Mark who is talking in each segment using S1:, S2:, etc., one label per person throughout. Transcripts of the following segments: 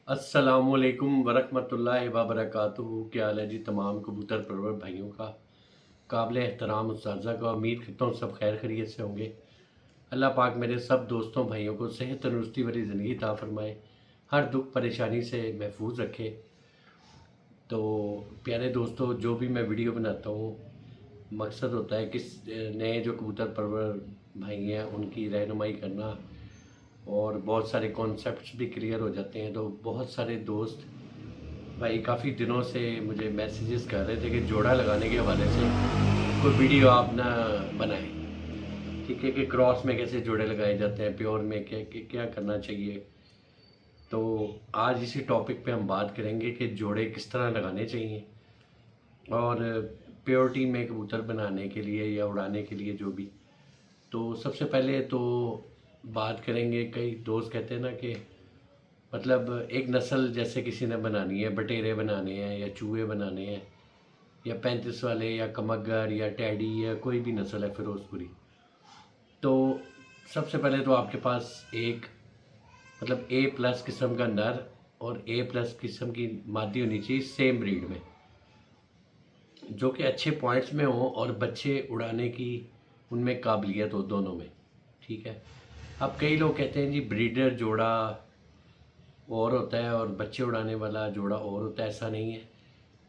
S1: अस्सलाम वालेकुम वरहमतुल्लाहि वबरकातुहू। क्या हाल है जी तमाम कबूतर परवर भाइयों का, काबिल एहतराम उस्ताज़ा का। उम्मीद करता हूँ सब खैर खैरियत से होंगे। अल्लाह पाक मेरे सब दोस्तों भाइयों को सेहत तंदुरुस्ती वाली ज़िंदगी अता फरमाए, हर दुख परेशानी से महफूज रखे। तो प्यारे दोस्तों, जो भी मैं वीडियो बनाता हूँ मकसद होता है कि नए जो कबूतर परवर भाई हैं उनकी रहनुमाई करना, और बहुत सारे कॉन्सेप्ट्स भी क्लियर हो जाते हैं। तो बहुत सारे दोस्त भाई काफ़ी दिनों से मुझे मैसेजेस कर रहे थे कि जोड़ा लगाने के हवाले से कोई वीडियो आप ना बनाएं, ठीक है, कि क्रॉस में कैसे जोड़े लगाए जाते हैं, प्योर में क्या क्या क्या करना चाहिए। तो आज इसी टॉपिक पे हम बात करेंगे कि जोड़े किस तरह लगाने चाहिए, और प्योरिटी में कबूतर बनाने के लिए या उड़ाने के लिए जो भी। तो सबसे पहले तो बात करेंगे, कई दोस्त कहते हैं ना कि मतलब एक नस्ल जैसे किसी ने बनानी है, बटेरे बनाने हैं या चूहे बनाने हैं या 35 वाले या कमगर या टैडी या कोई भी नस्ल है फिरोजपुरी। तो सबसे पहले तो आपके पास एक मतलब ए प्लस किस्म का नर और ए प्लस किस्म की मादी होनी चाहिए सेम ब्रीड में, जो कि अच्छे पॉइंट्स में हो और बच्चे उड़ाने की उनमें काबिलियत हो दोनों में, ठीक है। अब कई लोग कहते हैं जी ब्रीडर जोड़ा और होता है और बच्चे उड़ाने वाला जोड़ा और होता है। ऐसा नहीं है।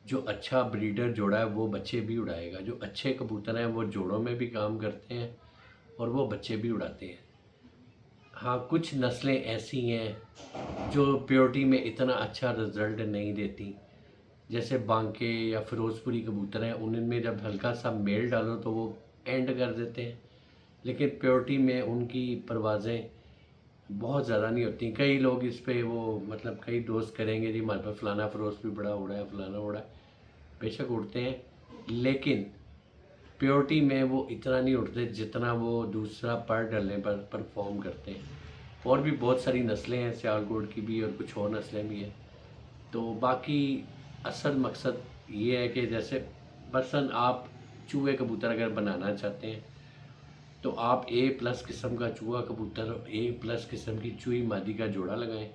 S1: जो अच्छा ब्रीडर जोड़ा है वो बच्चे भी उड़ाएगा। जो अच्छे कबूतर हैं वो जोड़ों में भी काम करते हैं और वो बच्चे भी उड़ाते हैं। हाँ, कुछ नस्लें ऐसी हैं जो प्योरिटी में इतना अच्छा रिजल्ट नहीं देती, जैसे बांके या फिरोजपुरी कबूतर हैं। उनमें जब हल्का सा मेल डालो तो वो एंड कर देते हैं, लेकिन प्योरिटी में उनकी परवाज़ें बहुत ज़्यादा नहीं होती। कई लोग इस पे वो मतलब कई दोस्त करेंगे जी हमारे पास फ़लाना फिरोजपुरी बड़ा उड़ा है, फ़लाना उड़ा है। बेशक उड़ते हैं, लेकिन प्योरिटी में वो इतना नहीं उड़ते जितना वो दूसरा पर डलने पर परफॉर्म करते हैं। और भी बहुत सारी नस्लें हैं, सियालकोट की भी और कुछ और नस्लें भी हैं। तो बाकी असल मकसद ये है कि जैसे बरसन आप चूहे कबूतर अगर बनाना चाहते हैं तो आप ए प्लस किस्म का चूहा कबूतर, ए प्लस किस्म की चूही मादी का जोड़ा लगाएं,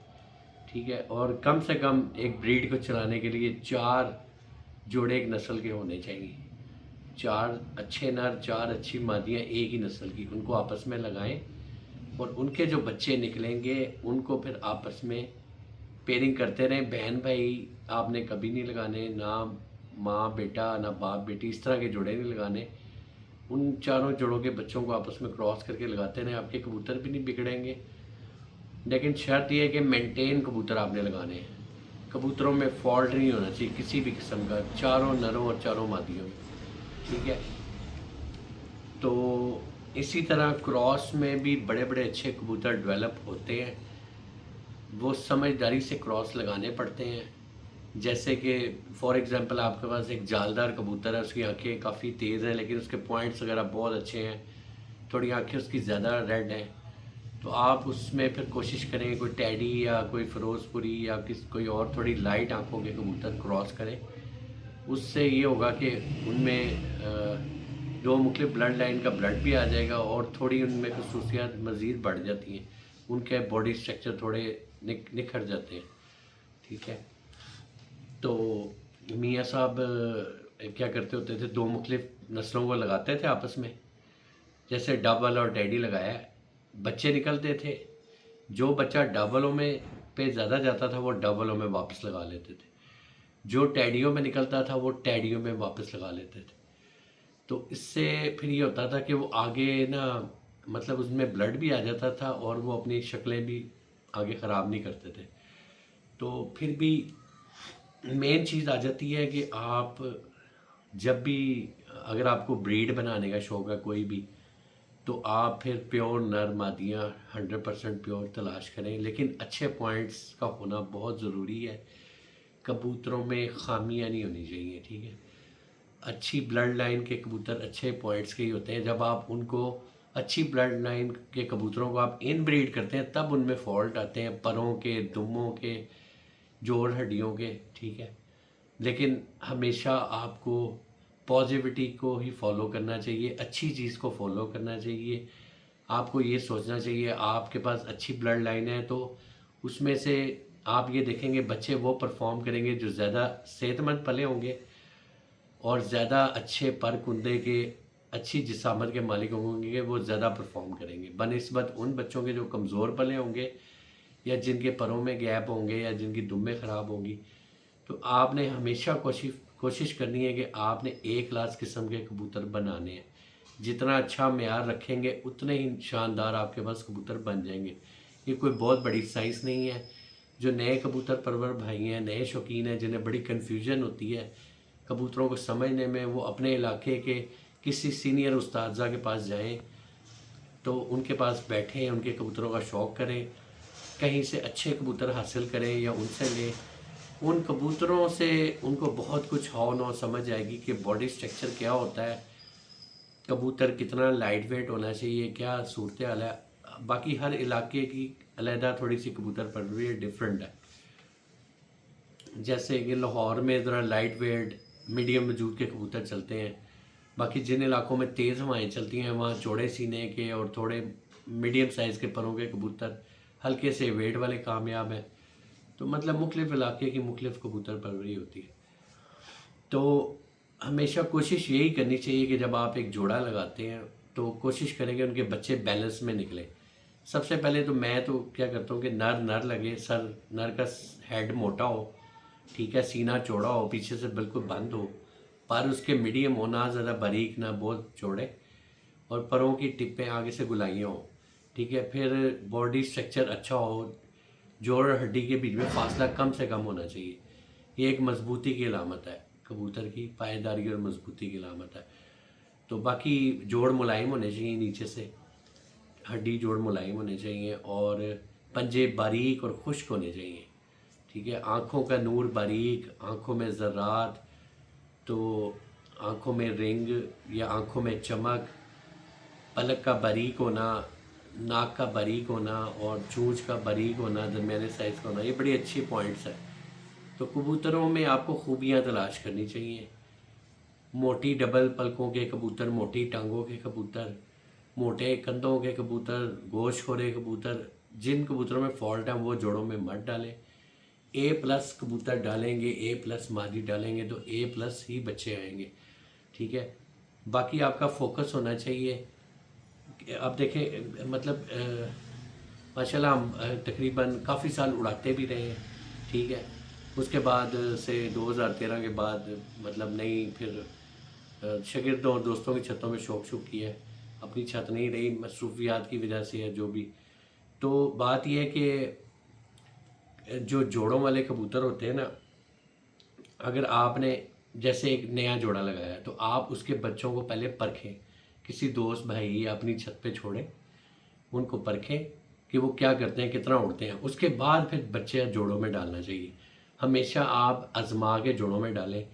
S1: ठीक है। और कम से कम एक ब्रीड को चलाने के लिए 4 जोड़े एक नस्ल के होने चाहिए। 4 अच्छे नर, 4 अच्छी मादियाँ एक ही नस्ल की, उनको आपस में लगाएं और उनके जो बच्चे निकलेंगे उनको फिर आपस में पेयरिंग करते रहें। बहन भाई आपने कभी नहीं लगाने, ना माँ बेटा ना बाप बेटी, इस तरह के जोड़े नहीं लगाने। उन चारों जोड़ों के बच्चों को आपस में क्रॉस करके लगाते रहें, आपके कबूतर भी नहीं बिगड़ेंगे। लेकिन शर्त यह है कि मेंटेन कबूतर आपने लगाने हैं। कबूतरों में फॉल्ट नहीं होना चाहिए किसी भी किस्म का, चारों नरों और चारों मादियों में, ठीक है। तो इसी तरह क्रॉस में भी बड़े बड़े अच्छे कबूतर डेवलप होते हैं। वो समझदारी से क्रॉस लगाने पड़ते हैं। जैसे कि फॉर एग्ज़ाम्पल आपके पास एक जालदार कबूतर है, उसकी आंखें काफ़ी तेज़ हैं लेकिन उसके पॉइंट्स वगैरह बहुत अच्छे हैं, थोड़ी आंखें उसकी ज़्यादा रेड हैं। तो आप उसमें फिर कोशिश करें कोई टैडी या कोई फिरोजपुरी या कोई और थोड़ी लाइट आंखों के कबूतर क्रॉस करें। उससे ये होगा कि उनमें दो मुख्तलिफ ब्लड लाइन का ब्लड भी आ जाएगा और थोड़ी उनमें खसूसियात मज़ीद बढ़ जाती हैं, उनके बॉडी स्ट्रक्चर थोड़े निखर जाते हैं, ठीक है। तो मियाँ साहब क्या करते होते थे, दो मुख्तलिफ नस्लों को लगाते थे आपस में। जैसे डबल और डैडी लगाया है, बच्चे निकलते थे। जो बच्चा डबलों में पे ज़्यादा जाता था वो डबलों में वापस लगा लेते थे, जो टैडियों में निकलता था वो टैडियों में वापस लगा लेते थे। तो इससे फिर ये होता था कि वो आगे ना मतलब उसमें ब्लड भी आ जाता था और वो अपनी शक्लें भी आगे ख़राब नहीं करते थे। तो फिर भी मेन चीज़ आ जाती है कि आप जब भी अगर आपको ब्रीड बनाने का शौक़ है कोई भी, तो आप फिर प्योर नर मादियाँ 100% प्योर तलाश करें, लेकिन अच्छे पॉइंट्स का होना बहुत ज़रूरी है। कबूतरों में खामियां नहीं होनी चाहिए, ठीक है। अच्छी ब्लड लाइन के कबूतर अच्छे पॉइंट्स के ही होते हैं। जब आप उनको अच्छी ब्लड लाइन के कबूतरों को आप इन ब्रीड करते हैं तब उनमें फॉल्ट आते हैं, परों के, दुमों के, जोड़ हड्डियों के, ठीक है। लेकिन हमेशा आपको पॉजिटिविटी को ही फॉलो करना चाहिए, अच्छी चीज़ को फॉलो करना चाहिए। आपको ये सोचना चाहिए आपके पास अच्छी ब्लड लाइन है तो उसमें से आप ये देखेंगे बच्चे वो परफॉर्म करेंगे जो ज़्यादा सेहतमंद पले होंगे और ज़्यादा अच्छे पर कुंदे के अच्छी जिसामत के मालिक होंगे, वो ज़्यादा परफॉर्म करेंगे बनिस्बत उन बच्चों के जो कमज़ोर पले होंगे या जिनके परों में गैप होंगे या जिनकी दुम्बें ख़राब होंगी। तो आपने हमेशा कोशिश करनी है कि आपने ए क्लास किस्म के कबूतर बनाने हैं। जितना अच्छा मेयार रखेंगे उतने ही शानदार आपके पास कबूतर बन जाएंगे। ये कोई बहुत बड़ी साइंस नहीं है। जो नए कबूतर परवर भाई हैं, नए शौकीन हैं, जिन्हें बड़ी कन्फ्यूजन होती है कबूतरों को समझने में, वो अपने इलाके के किसी सीनियर उस्तादा के पास जाएं, तो उनके पास बैठें, उनके कबूतरों का शौक़ करें, कहीं से अच्छे कबूतर हासिल करें या उनसे लें। उन कबूतरों से उनको बहुत कुछ हौ नौ समझ आएगी कि बॉडी स्ट्रक्चर क्या होता है, कबूतर कितना लाइट वेट होना चाहिए, क्या सूरत हाल है। बाकी हर इलाके की अलहदा थोड़ी सी कबूतर परवरी डिफरेंट है। जैसे कि लाहौर में ज़रा लाइट वेट मीडियम वजूद के कबूतर चलते हैं, बाकी जिन इलाकों में तेज़ हवाएँ चलती हैं वहाँ चौड़े सीने के और थोड़े मीडियम साइज़ के परों के कबूतर हल्के से वेट वाले कामयाब हैं। तो मतलब मुख्तलिफ़ इलाके की मुख्तलिफ़ कबूतर परवरी होती है। तो हमेशा कोशिश यही करनी चाहिए कि जब आप एक जोड़ा लगाते हैं तो कोशिश करें कि उनके बच्चे बैलेंस में निकलें। सबसे पहले तो मैं तो क्या करता हूँ कि नर लगे, सर नर का हेड मोटा हो, ठीक है, सीना चौड़ा हो, पीछे से बिल्कुल बंद हो, पर उसके मीडियम हो, ना ज़्यादा बारीक ना बहुत चौड़े, और परों की टिप्पें आगे से गुलाइयाँ हो, ठीक है। फिर बॉडी स्ट्रक्चर अच्छा हो, जोड़ और हड्डी के बीच में फासला कम से कम होना चाहिए। ये एक मजबूती की अलामत है, कबूतर की पायदारी और मजबूती की अलामत है। तो बाकी जोड़ मुलायम होने चाहिए, नीचे से हड्डी जोड़ मुलायम होने चाहिए और पंजे बारीक और खुश्क होने चाहिए, ठीक है। आँखों का नूर बारीक, आँखों में ज़र्रात, तो आँखों में रिंग या आँखों में चमक, पलक का बारीक होना, नाक का बारीक होना और चोंच का बारीक होना, दरमियाने साइज़ का होना, ये बड़ी अच्छी पॉइंट्स है। तो कबूतरों में आपको खूबियाँ तलाश करनी चाहिए। मोटी डबल पलकों के कबूतर, मोटी टांगों के कबूतर, मोटे कंधों के कबूतर, गोश्तखोरे कबूतर, जिन कबूतरों में फॉल्ट है वो जोड़ों में मत डालें। ए प्लस कबूतर डालेंगे, ए प्लस मादी डालेंगे तो ए प्लस ही बच्चे आएंगे, ठीक है। बाकी आपका फोकस होना चाहिए। अब देखें मतलब माशाल्लाह हम तकरीबन काफ़ी साल उड़ाते भी रहे हैं, ठीक है। उसके बाद से 2013 के बाद मतलब नहीं, फिर शागिर्दों और दोस्तों की छतों में शौक शुक किया है। अपनी छत नहीं रही, मसरूफियात की वजह से है जो भी। तो बात यह है कि जो जोड़ों वाले कबूतर होते हैं ना, अगर आपने जैसे एक नया जोड़ा लगाया तो आप उसके बच्चों को पहले परखें, किसी दोस्त भाई या अपनी छत पे छोड़ें, उनको परखें कि वो क्या करते हैं, कितना उड़ते हैं, उसके बाद फिर बच्चे जोड़ों में डालना चाहिए। हमेशा आप आजमा के जोड़ों में डालें।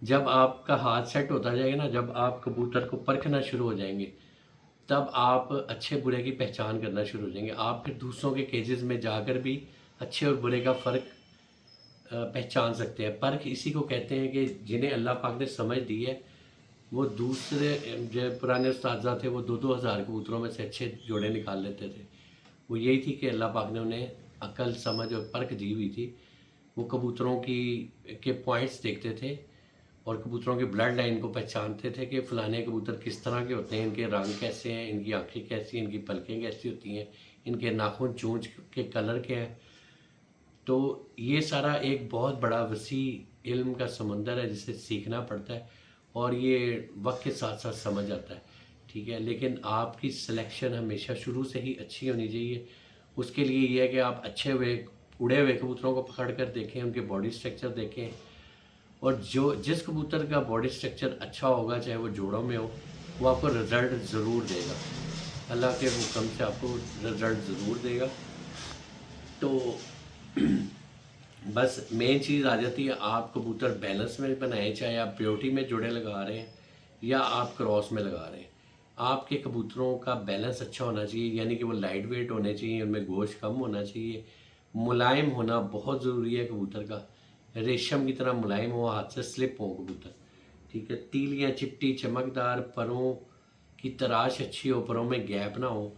S1: जब आपका हाथ सेट होता जाएगा ना, जब आप कबूतर को परखना शुरू हो जाएंगे, तब आप अच्छे बुरे की पहचान करना शुरू हो जाएंगे। आप फिर दूसरों के केजेस में जाकर भी अच्छे और बुरे का फ़र्क पहचान सकते हैं। परख इसी को कहते हैं कि जिन्हें अल्लाह पाक ने समझ दी है, वो दूसरे जो पुराने उस्ताद थे वो 2-2 हज़ार कबूतरों में से अच्छे जोड़े निकाल लेते थे। वो यही थी कि अल्लाह पाक ने उन्हें अक्ल, समझ और परख दी हुई थी। वो कबूतरों की के पॉइंट्स देखते थे और कबूतरों की ब्लड लाइन को पहचानते थे कि फ़लाने कबूतर किस तरह के होते हैं, इनके रंग कैसे हैं, इनकी आँखें कैसी हैं, इनकी पलकें कैसी होती हैं, इनके नाखून चोंच के कलर क्या है। तो ये सारा एक बहुत बड़ा वसी इल्म का समंदर है जिसे सीखना पड़ता है और ये वक्त के साथ साथ समझ आता है, ठीक है। लेकिन आपकी सिलेक्शन हमेशा शुरू से ही अच्छी होनी चाहिए। उसके लिए ये है कि आप अच्छे हुए उड़े हुए कबूतरों को पकड़ कर देखें, उनके बॉडी स्ट्रक्चर देखें, और जो जिस कबूतर का बॉडी स्ट्रक्चर अच्छा होगा, चाहे वो जोड़ों में हो, वो आपको रिज़ल्ट ज़रूर देगा। अल्लाह के हुक्म से आपको रिज़ल्ट ज़रूर देगा। तो बस मेन चीज़ आ जाती है, आप कबूतर बैलेंस में बनाएं, चाहे आप प्योरिटी में जोड़े लगा रहे हैं या आप क्रॉस में लगा रहे हैं। आपके कबूतरों का बैलेंस अच्छा होना चाहिए, यानी कि वो लाइट वेट होने चाहिए, उनमें गोश्त कम होना चाहिए, मुलायम होना बहुत ज़रूरी है कबूतर का, रेशम की तरह मुलायम हो, हाथ से स्लिप हो कबूतर, ठीक है। तीलियाँ चिपटी चमकदार, परों की तराश अच्छी हो, परों में गैप ना हो,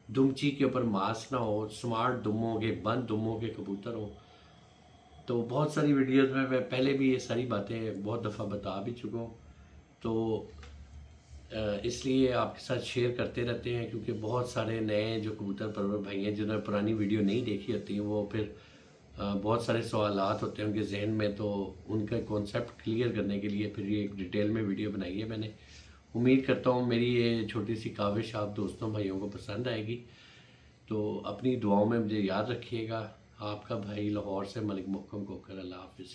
S1: दुमची के ऊपर मांस ना हो, स्मार्ट दुमों के, बंद दुमों के कबूतर हो, تو بہت ساری ویڈیوز میں پہلے بھی یہ ساری باتیں بہت دفعہ بتا بھی چکا ہوں، تو اس لیے آپ کے ساتھ شیئر کرتے رہتے ہیں، کیونکہ بہت سارے نئے جو کبوتر پرور بھائی ہیں جنہوں نے پرانی ویڈیو نہیں دیکھی ہوتی ہیں، وہ پھر بہت سارے سوالات ہوتے ہیں ان کے ذہن میں، تو ان کا کانسیپٹ کلیئر کرنے کے لیے پھر یہ ایک ڈیٹیل میں ویڈیو بنائی ہے میں نے۔ امید کرتا ہوں میری یہ چھوٹی سی کاوش آپ دوستوں بھائیوں کو پسند آئے گی، تو اپنی دعاؤں میں مجھے یاد رکھیے گا۔ آپ کا بھائی لاہور سے ملک محکم کوکر، اللہ حافظ۔